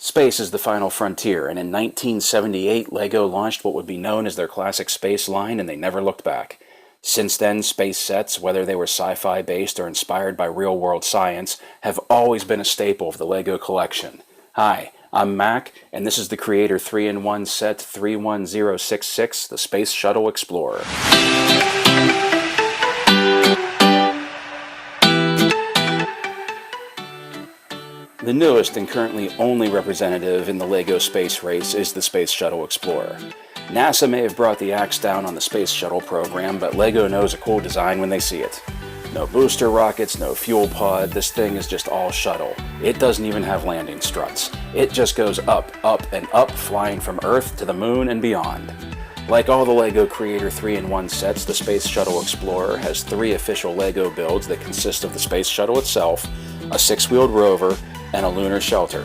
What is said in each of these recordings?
Space is the final frontier, and in 1978, LEGO launched what would be known as their classic space line, and they never looked back. Since then, space sets, whether they were sci-fi based or inspired by real-world science, have always been a staple of the LEGO collection. Hi, I'm Mac, and this is the Creator 3-in-1 Set 31066, the Space Shuttle Explorer. The newest and currently only representative in the LEGO space race is the Space Shuttle Explorer. NASA may have brought the axe down on the Space Shuttle program, but LEGO knows a cool design when they see it. No booster rockets, no fuel pod, this thing is just all shuttle. It doesn't even have landing struts. It just goes up, and up, flying from Earth to the Moon and beyond. Like all the LEGO Creator 3-in-1 sets, the Space Shuttle Explorer has 3 official LEGO builds that consist of the Space Shuttle itself, a 6-wheeled rover, and a lunar shelter.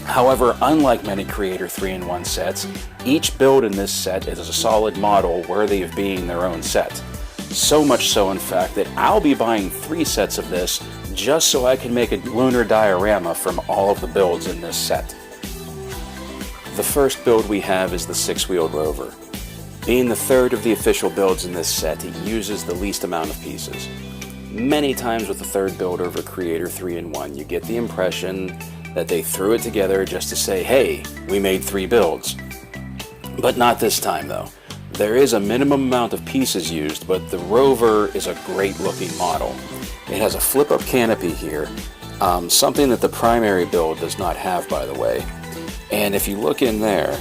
However, unlike many Creator 3-in-1 sets, each build in this set is a solid model worthy of being their own set. So much so, in fact, that I'll be buying 3 sets of this just so I can make a lunar diorama from all of the builds in this set. The first build we have is the 6-wheeled rover. Being the third of the official builds in this set, it uses the least amount of pieces. Many times with the third build over Creator 3-in-1, you get the impression that they threw it together just to say, hey, we made 3 builds. But not this time, though. There is a minimum amount of pieces used, but the rover is a great looking model. It has a flip-up canopy here, something that the primary build does not have, by the way. And if you look in there,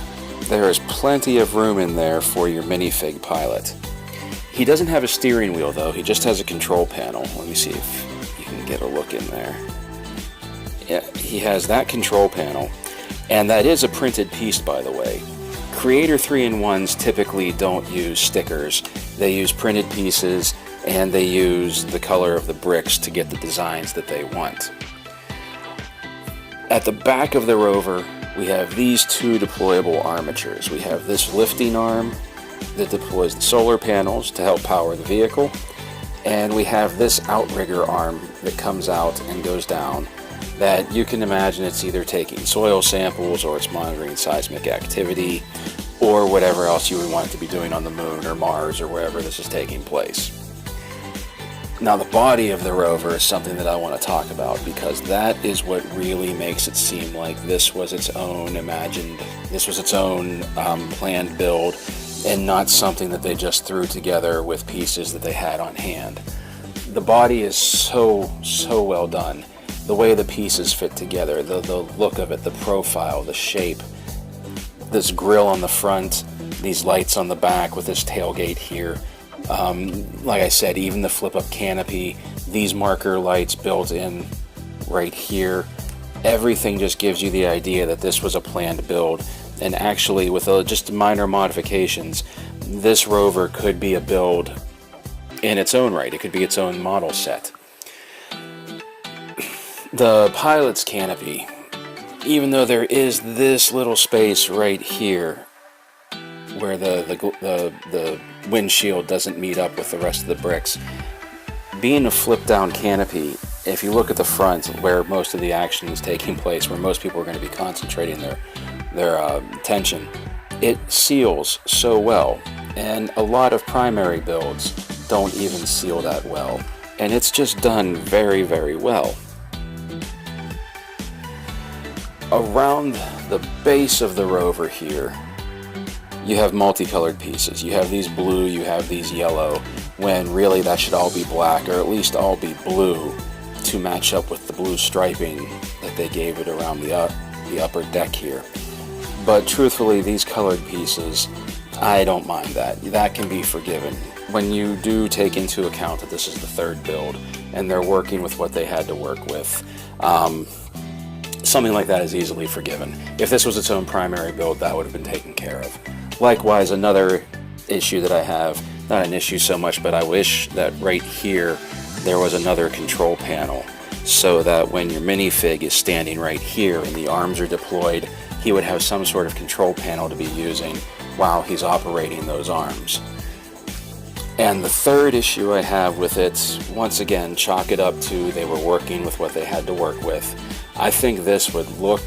there is plenty of room in there for your minifig pilot. He doesn't have a steering wheel, though. He just has a control panel. Let me see if you can get a look in there. Yeah, he has that control panel, and that is a printed piece, by the way. Creator 3-in-1s typically don't use stickers. They use printed pieces, and they use the color of the bricks to get the designs that they want. At the back of the rover, we have these 2 deployable armatures. We have this lifting arm that deploys the solar panels to help power the vehicle, and we have this outrigger arm that comes out and goes down that you can imagine it's either taking soil samples or it's monitoring seismic activity or whatever else you would want it to be doing on the Moon or Mars or wherever this is taking place. Now, the body of the rover is something that I want to talk about because that is what really makes it seem like this was its own planned build and not something that they just threw together with pieces that they had on hand. The body is so well done. The way the pieces fit together, the look of it, the profile, the shape, this grille on the front, these lights on the back with this tailgate here. Like I said, even the flip-up canopy, these marker lights built in right here, everything just gives you the idea that this was a planned build. And actually, with just minor modifications, this rover could be a build in its own right. It could be its own model set. The pilot's canopy, even though there is this little space right here where the windshield doesn't meet up with the rest of the bricks, being a flip-down canopy, if you look at the front where most of the action is taking place, where most people are going to be concentrating their attention, it seals so well, and a lot of primary builds don't even seal that well, and it's just done very, very well. Around the base of the rover here, you have multicolored pieces. You have these blue, you have these yellow, when really that should all be black, or at least all be blue to match up with the blue striping that they gave it around the upper deck here. But truthfully, these colored pieces, I don't mind that. That can be forgiven. When you do take into account that this is the third build, and they're working with what they had to work with, something like that is easily forgiven. If this was its own primary build, that would have been taken care of. Likewise, another issue that I have, not an issue so much, but I wish that right here there was another control panel so that when your minifig is standing right here and the arms are deployed, he would have some sort of control panel to be using while he's operating those arms. And the third issue I have with it, once again, chalk it up to they were working with what they had to work with. I think this would look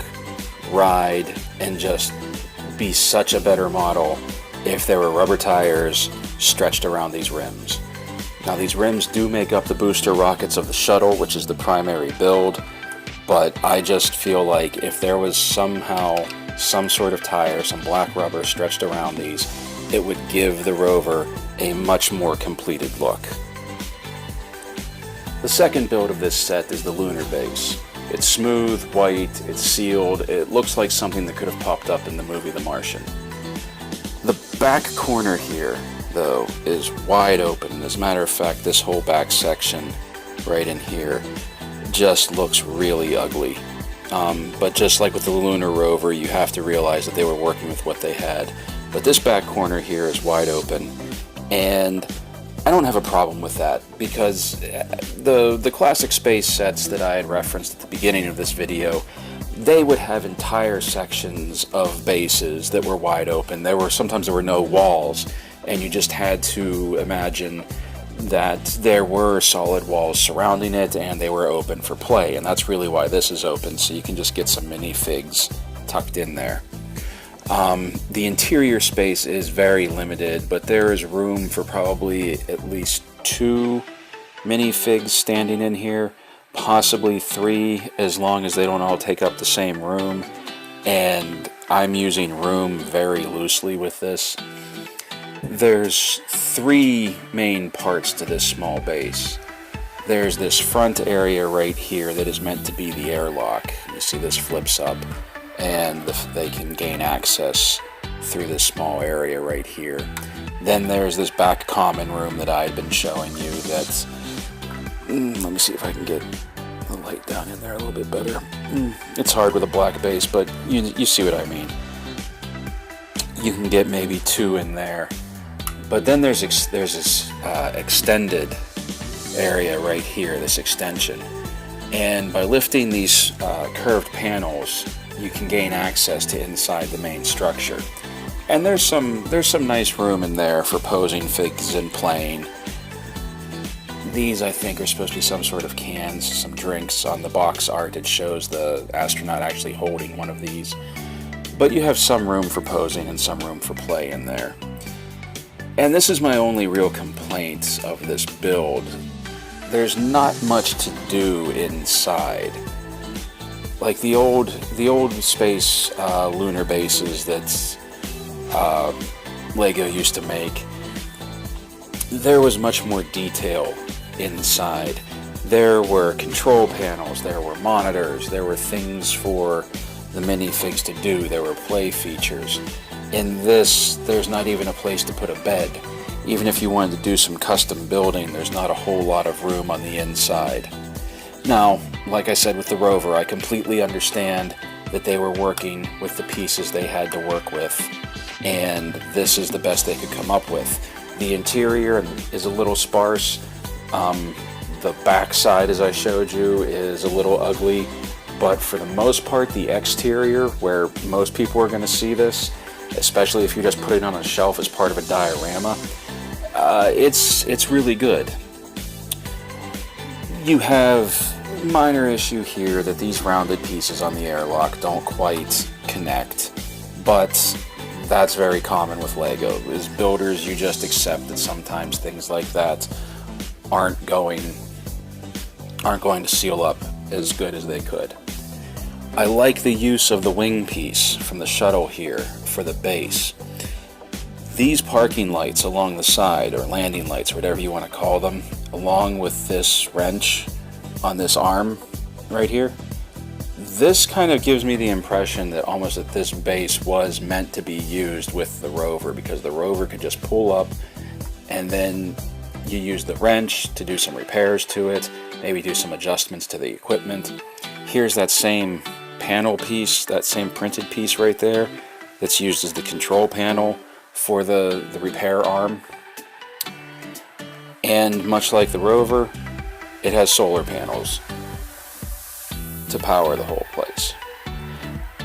ride and just be such a better model if there were rubber tires stretched around these rims. Now these rims do make up the booster rockets of the shuttle, which is the primary build, but I just feel like if there was somehow some sort of tire, some black rubber stretched around these, it would give the rover a much more completed look. The second build of this set is the lunar base. It's smooth, white, it's sealed, it looks like something that could have popped up in the movie The Martian. The back corner here, though, is wide open. As a matter of fact, this whole back section right in here just looks really ugly. But just like with the lunar rover, you have to realize that they were working with what they had. But this back corner here is wide open, and I don't have a problem with that, because the classic space sets that I had referenced at the beginning of this video, they would have entire sections of bases that were wide open. Sometimes there were no walls, and you just had to imagine that there were solid walls surrounding it and they were open for play, and that's really why this is open, so you can just get some minifigs tucked in there. The interior space is very limited, but there is room for probably at least 2 minifigs standing in here, possibly 3, as long as they don't all take up the same room, and I'm using room very loosely with this. There's 3 main parts to this small base. There's this front area right here that is meant to be the airlock. You see this flips up, and they can gain access through this small area right here. Then there's this back common room that I had been showing you that's... let me see if I can get the light down in there a little bit better. It's hard with a black base, but you see what I mean. You can get maybe 2 in there. But then there's this extended area right here, this extension. And by lifting these curved panels, you can gain access to inside the main structure. And there's some nice room in there for posing figs and playing. These, I think, are supposed to be some sort of cans, some drinks. On the box art, it shows the astronaut actually holding one of these. But you have some room for posing and some room for play in there. And this is my only real complaint of this build. There's not much to do inside. Like the old space lunar bases that Lego used to make, there was much more detail inside. There were control panels, there were monitors, there were things for the minifigs to do, there were play features. In this, there's not even a place to put a bed. Even if you wanted to do some custom building, there's not a whole lot of room on the inside. Now, like I said with the rover, I completely understand that they were working with the pieces they had to work with, and this is the best they could come up with. The interior is a little sparse. The back side, as I showed you, is a little ugly, but for the most part, the exterior, where most people are going to see this, especially if you just put it on a shelf as part of a diorama, it's really good. You have minor issue here that these rounded pieces on the airlock don't quite connect, but that's very common with Lego. As builders, you just accept that sometimes things like that aren't going to seal up as good as they could. I like the use of the wing piece from the shuttle here for the base. These parking lights along the side, or landing lights, whatever you want to call them, along with this wrench on this arm right here, this kind of gives me the impression that almost that this base was meant to be used with the rover, because the rover could just pull up and then you use the wrench to do some repairs to it, maybe do some adjustments to the equipment. Here's that same panel piece, that same printed piece right there, that's used as the control panel for the repair arm. And much like the rover, it has solar panels to power the whole place.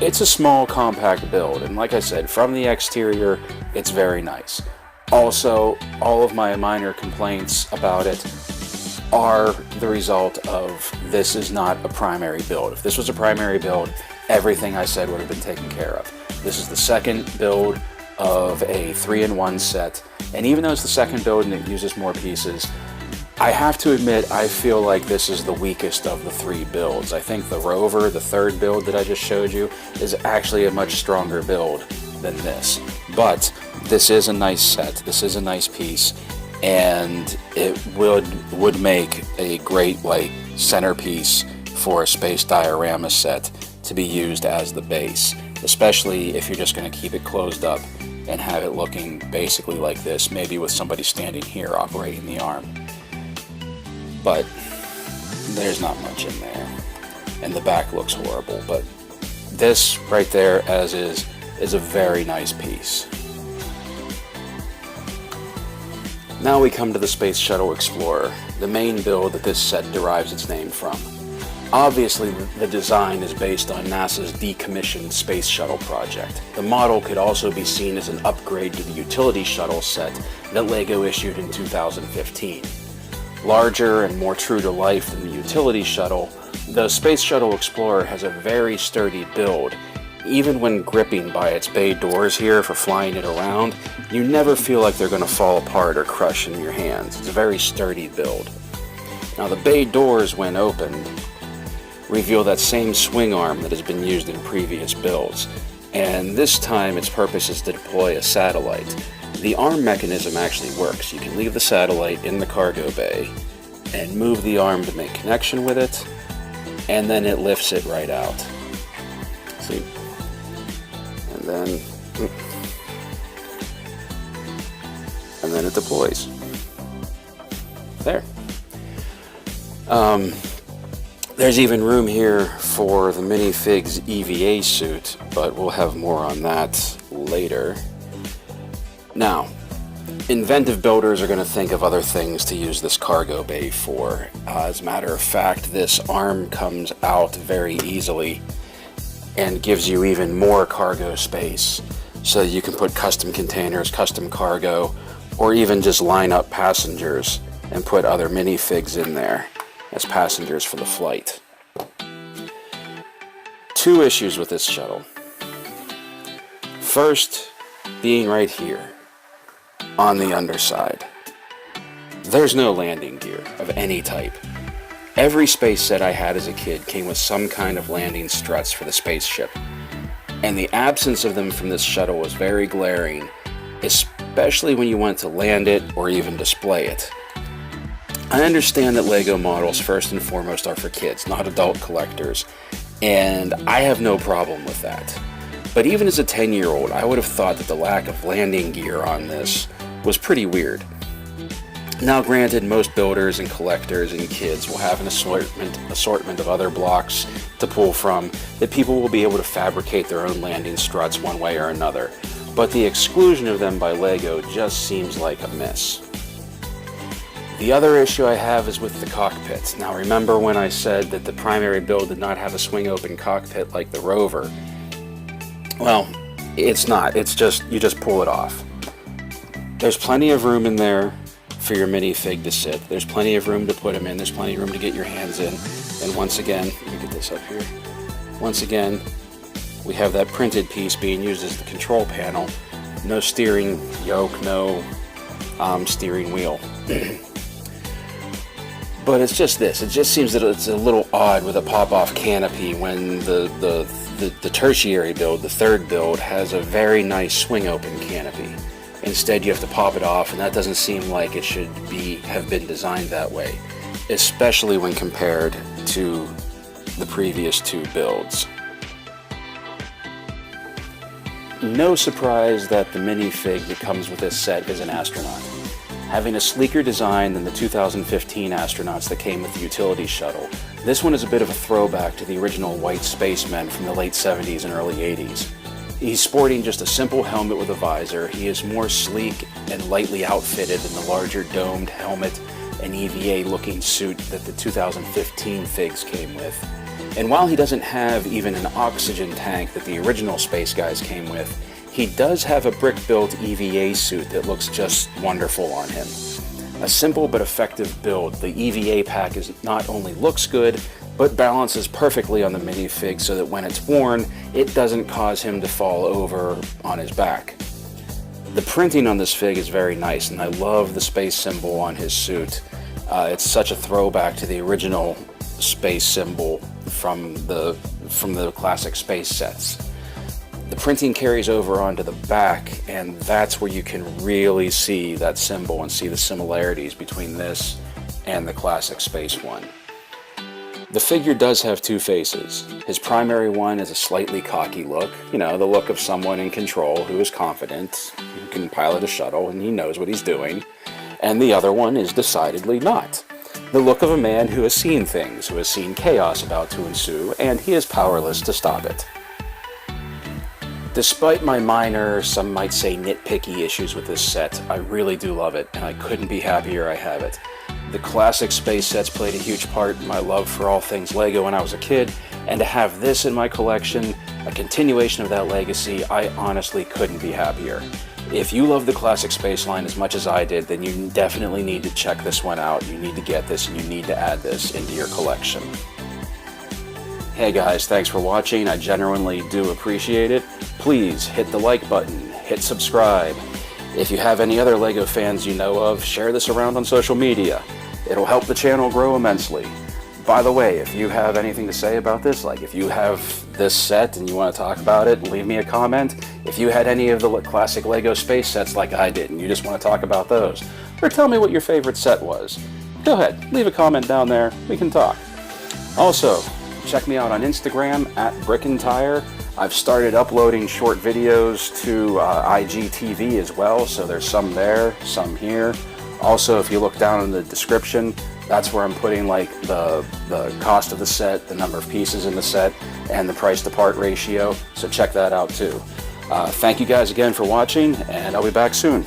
It's a small, compact build, and like I said, from the exterior, it's very nice. Also, all of my minor complaints about it are the result of this is not a primary build. If this was a primary build, everything I said would have been taken care of. This is the second build of a 3-in-1 set, and even though it's the second build and it uses more pieces, I have to admit I feel like this is the weakest of the 3 builds. I think the Rover, the third build that I just showed you, is actually a much stronger build than this. But this is a nice set, this is a nice piece, and it would make a great centerpiece for a space diorama set to be used as the base, especially if you're just going to keep it closed up and have it looking basically like this, maybe with somebody standing here operating the arm. But there's not much in there, and the back looks horrible, but this right there as is a very nice piece. Now we come to the Space Shuttle Explorer, the main build that this set derives its name from. Obviously, the design is based on NASA's decommissioned Space Shuttle project. The model could also be seen as an upgrade to the utility shuttle set that LEGO issued in 2015. Larger and more true to life than the utility shuttle, the Space Shuttle Explorer has a very sturdy build. Even when gripping by its bay doors here for flying it around, you never feel like they're going to fall apart or crush in your hands. It's a very sturdy build. Now the bay doors, when opened, reveal that same swing arm that has been used in previous builds, and this time its purpose is to deploy a satellite. The arm mechanism actually works. You can leave the satellite in the cargo bay and move the arm to make connection with it, and then it lifts it right out. See? And then it deploys. There. There's even room here for the minifig's EVA suit, but we'll have more on that later. Now, inventive builders are going to think of other things to use this cargo bay for. As a matter of fact, this arm comes out very easily and gives you even more cargo space, so you can put custom containers, custom cargo, or even just line up passengers and put other minifigs in there as passengers for the flight. 2 issues with this shuttle. First, being right here on the underside. There's no landing gear of any type. Every space set I had as a kid came with some kind of landing struts for the spaceship, and the absence of them from this shuttle was very glaring, especially when you went to land it or even display it. I understand that LEGO models first and foremost are for kids, not adult collectors, and I have no problem with that. But even as a 10-year-old, I would have thought that the lack of landing gear on this was pretty weird. Now granted, most builders and collectors and kids will have an assortment of other blocks to pull from that people will be able to fabricate their own landing struts one way or another, but the exclusion of them by LEGO just seems like a miss. The other issue I have is with the cockpit. Now remember when I said that the primary build did not have a swing open cockpit like the Rover? Well, it's not. It's just, you just pull it off. There's plenty of room in there for your minifig to sit. There's plenty of room to put them in. There's plenty of room to get your hands in. And once again, let me get this up here. Once again, we have that printed piece being used as the control panel. No steering yoke, no steering wheel. But it's just this. It just seems that it's a little odd with a pop-off canopy when the tertiary build, the third build, has a very nice swing-open canopy. Instead, you have to pop it off, and that doesn't seem like it should have been designed that way, especially when compared to the previous 2 builds. No surprise that the minifig that comes with this set is an astronaut. Having a sleeker design than the 2015 astronauts that came with the utility shuttle, this one is a bit of a throwback to the original white spacemen from the late 70s and early 80s. He's sporting just a simple helmet with a visor. He is more sleek and lightly outfitted than the larger domed helmet and EVA-looking suit that the 2015 figs came with. And while he doesn't have even an oxygen tank that the original Space Guys came with, he does have a brick-built EVA suit that looks just wonderful on him. A simple but effective build, the EVA pack not only looks good, but balances perfectly on the minifig so that when it's worn, it doesn't cause him to fall over on his back. The printing on this fig is very nice, and I love the space symbol on his suit. It's such a throwback to the original space symbol from the classic space sets. The printing carries over onto the back, and that's where you can really see that symbol and see the similarities between this and the classic space one. The figure does have two faces. His primary one is a slightly cocky look, the look of someone in control who is confident, who can pilot a shuttle, and he knows what he's doing. And the other one is decidedly not. The look of a man who has seen things, who has seen chaos about to ensue, and he is powerless to stop it. Despite my minor, some might say nitpicky issues with this set, I really do love it, and I couldn't be happier I have it. The classic space sets played a huge part in my love for all things LEGO when I was a kid, and to have this in my collection, a continuation of that legacy, I honestly couldn't be happier. If you love the classic space line as much as I did, then you definitely need to check this one out. You need to get this, and you need to add this into your collection. Hey guys, thanks for watching. I genuinely do appreciate it. Please hit the like button, hit subscribe. If you have any other LEGO fans you know of, share this around on social media. It'll help the channel grow immensely. By the way, if you have anything to say about this, like if you have this set and you want to talk about it, leave me a comment. If you had any of the classic LEGO space sets like I did and you just want to talk about those, or tell me what your favorite set was, go ahead, leave a comment down there, we can talk. Also, check me out on Instagram @BrickandTire. I've started uploading short videos to IGTV as well, so there's some there, some here. Also, if you look down in the description, that's where I'm putting like the cost of the set, the number of pieces in the set, and the price to part ratio, so check that out too. Thank you guys again for watching, and I'll be back soon.